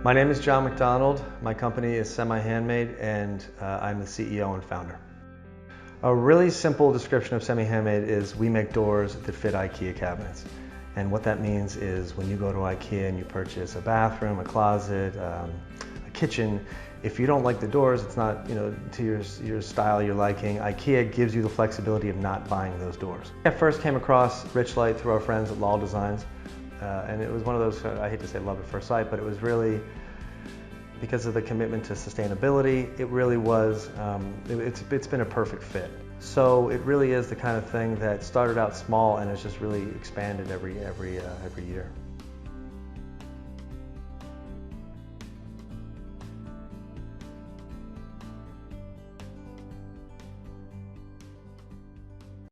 My name is John McDonald. My company is Semihandmade, and I'm the CEO and founder. A really simple description of Semihandmade is we make doors that fit IKEA cabinets. And what that means is when you go to IKEA and you purchase a bathroom, a closet, a kitchen, if you don't like the doors, it's not to your style, your liking, IKEA gives you the flexibility of not buying those doors. I first came across Richlite through our friends at Law Designs. And it was one of those, I hate to say love at first sight, but it was really because of the commitment to sustainability. It really was, it's been a perfect fit. So it really is the kind of thing that started out small and has just really expanded every year.